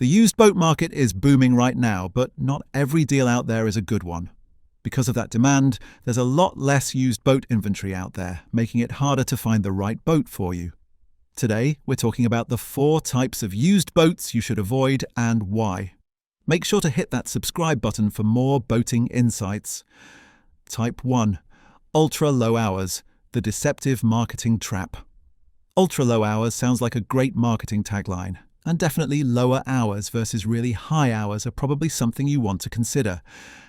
The used boat market is booming right now, but not every deal out there is a good one. Because of that demand, there's a lot less used boat inventory out there, making it harder to find the right boat for you. Today, we're talking about the 4 types of used boats you should avoid and why. Make sure to hit that subscribe button for more boating insights. Type 1. Ultra low hours, the deceptive marketing trap. Ultra low hours sounds like a great marketing tagline, and definitely lower hours versus really high hours are probably something you want to consider.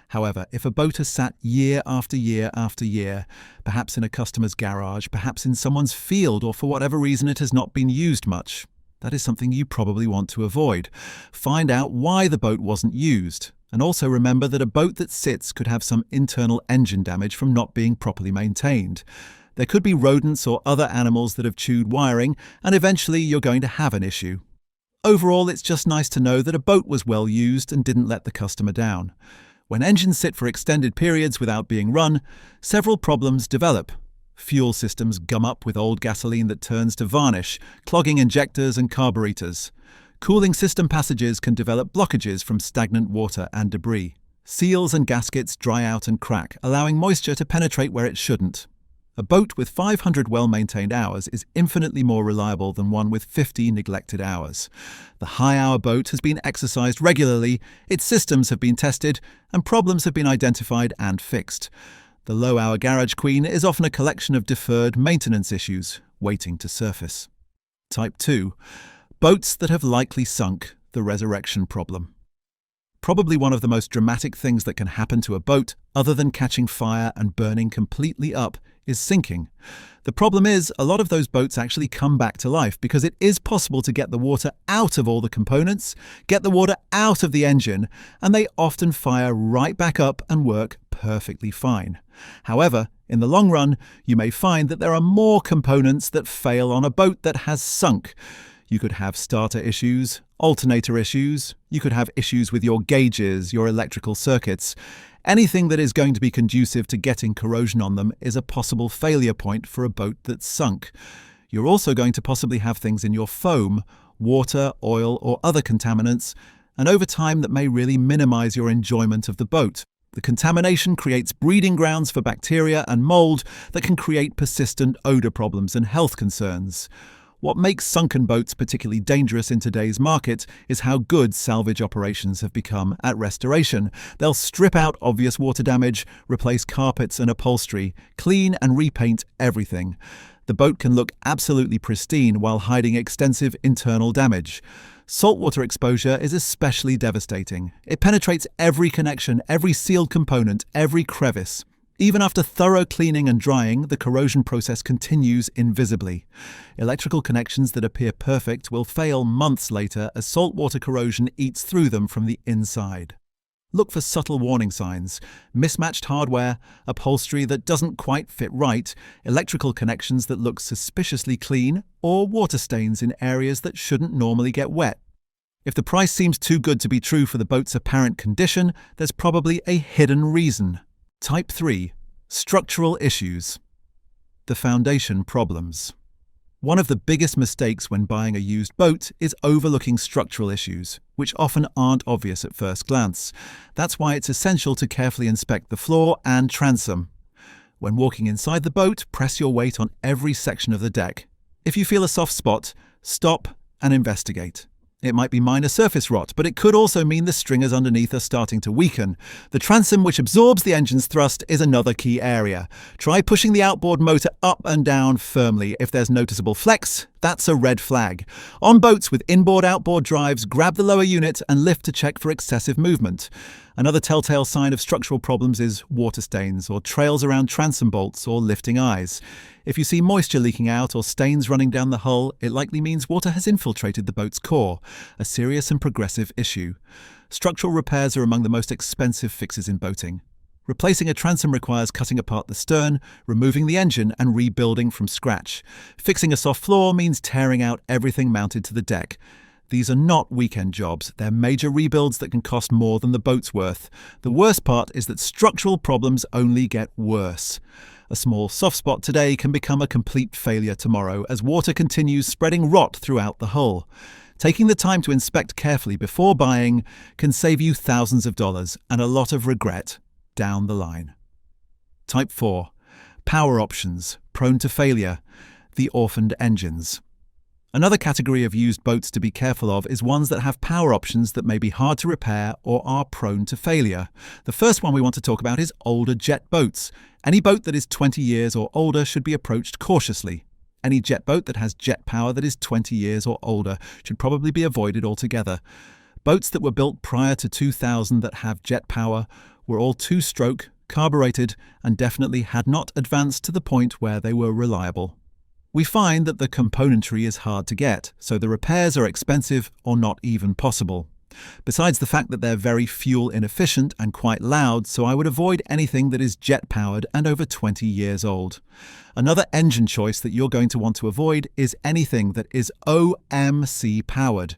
However, if a boat has sat year after year after year, perhaps in a customer's garage, perhaps in someone's field, or for whatever reason it has not been used much, that is something you probably want to avoid. Find out why the boat wasn't used. And also remember that a boat that sits could have some internal engine damage from not being properly maintained. There could be rodents or other animals that have chewed wiring, and eventually you're going to have an issue. Overall, it's just nice to know that a boat was well used and didn't let the customer down. When engines sit for extended periods without being run, several problems develop. Fuel systems gum up with old gasoline that turns to varnish, clogging injectors and carburetors. Cooling system passages can develop blockages from stagnant water and debris. Seals and gaskets dry out and crack, allowing moisture to penetrate where it shouldn't. A boat with 500 well-maintained hours is infinitely more reliable than one with 50 neglected hours. The high-hour boat has been exercised regularly, its systems have been tested, and problems have been identified and fixed. The low-hour garage queen is often a collection of deferred maintenance issues waiting to surface. Type 2. Boats that have likely sunk, the resurrection problem. Probably one of the most dramatic things that can happen to a boat, other than catching fire and burning completely up, is sinking. The problem is, a lot of those boats actually come back to life because it is possible to get the water out of all the components, get the water out of the engine, and they often fire right back up and work perfectly fine. However, in the long run, you may find that there are more components that fail on a boat that has sunk. You could have starter issues, alternator issues, you could have issues with your gauges, your electrical circuits. Anything that is going to be conducive to getting corrosion on them is a possible failure point for a boat that's sunk. You're also going to possibly have things in your foam, water, oil, or other contaminants, and over time that may really minimize your enjoyment of the boat. The contamination creates breeding grounds for bacteria and mold that can create persistent odor problems and health concerns. What makes sunken boats particularly dangerous in today's market is how good salvage operations have become at restoration. They'll strip out obvious water damage, replace carpets and upholstery, clean and repaint everything. The boat can look absolutely pristine while hiding extensive internal damage. Saltwater exposure is especially devastating. It penetrates every connection, every sealed component, every crevice. Even after thorough cleaning and drying, the corrosion process continues invisibly. Electrical connections that appear perfect will fail months later as saltwater corrosion eats through them from the inside. Look for subtle warning signs: mismatched hardware, upholstery that doesn't quite fit right, electrical connections that look suspiciously clean, or water stains in areas that shouldn't normally get wet. If the price seems too good to be true for the boat's apparent condition, there's probably a hidden reason. Type 3. Structural issues. The foundation problems. One of the biggest mistakes when buying a used boat is overlooking structural issues, which often aren't obvious at first glance. That's why it's essential to carefully inspect the floor and transom. When walking inside the boat, press your weight on every section of the deck. If you feel a soft spot, stop and investigate. It might be minor surface rot, but it could also mean the stringers underneath are starting to weaken. The transom, which absorbs the engine's thrust, is another key area. Try pushing the outboard motor up and down firmly. If there's noticeable flex, that's a red flag. On boats with inboard-outboard drives, grab the lower unit and lift to check for excessive movement. Another telltale sign of structural problems is water stains or trails around transom bolts or lifting eyes. If you see moisture leaking out or stains running down the hull, it likely means water has infiltrated the boat's core, a serious and progressive issue. Structural repairs are among the most expensive fixes in boating. Replacing a transom requires cutting apart the stern, removing the engine, and rebuilding from scratch. Fixing a soft floor means tearing out everything mounted to the deck. These are not weekend jobs. They're major rebuilds that can cost more than the boat's worth. The worst part is that structural problems only get worse. A small soft spot today can become a complete failure tomorrow as water continues spreading rot throughout the hull. Taking the time to inspect carefully before buying can save you thousands of dollars and a lot of regret down the line. Type 4. Power options, prone to failure, the orphaned engines. Another category of used boats to be careful of is ones that have power options that may be hard to repair or are prone to failure. The first one we want to talk about is older jet boats. Any boat that is 20 years or older should be approached cautiously. Any jet boat that has jet power that is 20 years or older should probably be avoided altogether. Boats that were built prior to 2000 that have jet power were all two-stroke, carbureted, and definitely had not advanced to the point where they were reliable. We find that the componentry is hard to get, so the repairs are expensive or not even possible. Besides the fact that they're very fuel inefficient and quite loud, so I would avoid anything that is jet powered and over 20 years old. Another engine choice that you're going to want to avoid is anything that is OMC powered.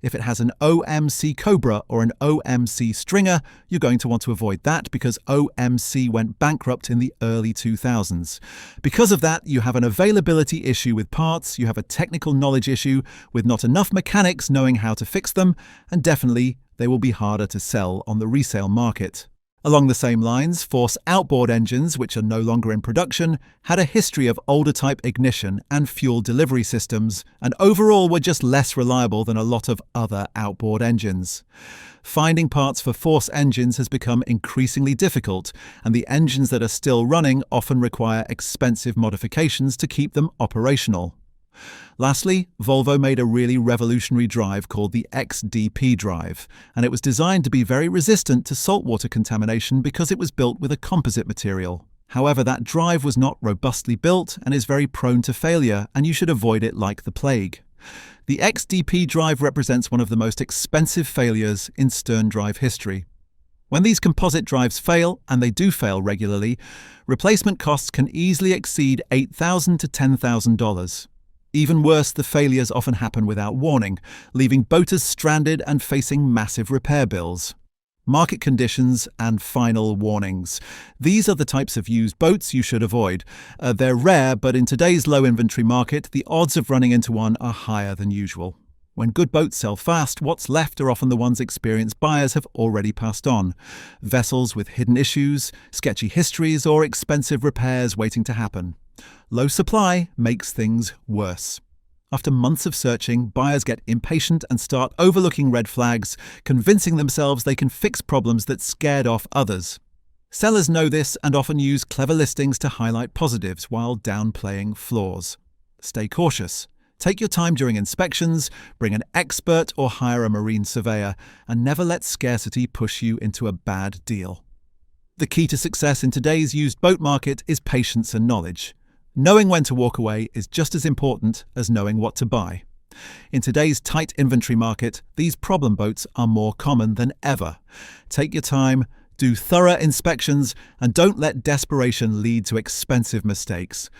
If it has an OMC Cobra or an OMC Stringer, you're going to want to avoid that because OMC went bankrupt in the early 2000s. Because of that, you have an availability issue with parts, you have a technical knowledge issue with not enough mechanics knowing how to fix them, and definitely they will be harder to sell on the resale market. Along the same lines, Force outboard engines, which are no longer in production, had a history of older type ignition and fuel delivery systems, and overall were just less reliable than a lot of other outboard engines. Finding parts for Force engines has become increasingly difficult, and the engines that are still running often require expensive modifications to keep them operational. Lastly, Volvo made a really revolutionary drive called the XDP drive, and it was designed to be very resistant to saltwater contamination because it was built with a composite material. However, that drive was not robustly built and is very prone to failure, and you should avoid it like the plague. The XDP drive represents one of the most expensive failures in stern drive history. When these composite drives fail, and they do fail regularly, replacement costs can easily exceed $8,000 to $10,000. Even worse, the failures often happen without warning, leaving boaters stranded and facing massive repair bills. Market conditions and final warnings. These are the types of used boats you should avoid. They're rare, but in today's low inventory market, the odds of running into one are higher than usual. When good boats sell fast, what's left are often the ones experienced buyers have already passed on. Vessels with hidden issues, sketchy histories, or expensive repairs waiting to happen. Low supply makes things worse. After months of searching, buyers get impatient and start overlooking red flags, convincing themselves they can fix problems that scared off others. Sellers know this and often use clever listings to highlight positives while downplaying flaws. Stay cautious. Take your time during inspections, bring an expert or hire a marine surveyor, and never let scarcity push you into a bad deal. The key to success in today's used boat market is patience and knowledge. Knowing when to walk away is just as important as knowing what to buy. In today's tight inventory market, these problem boats are more common than ever. Take your time, do thorough inspections, and don't let desperation lead to expensive mistakes.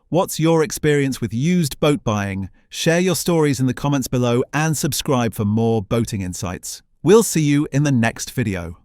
What's your experience with used boat buying? Share your stories in the comments below and subscribe for more boating insights. We'll see you in the next video.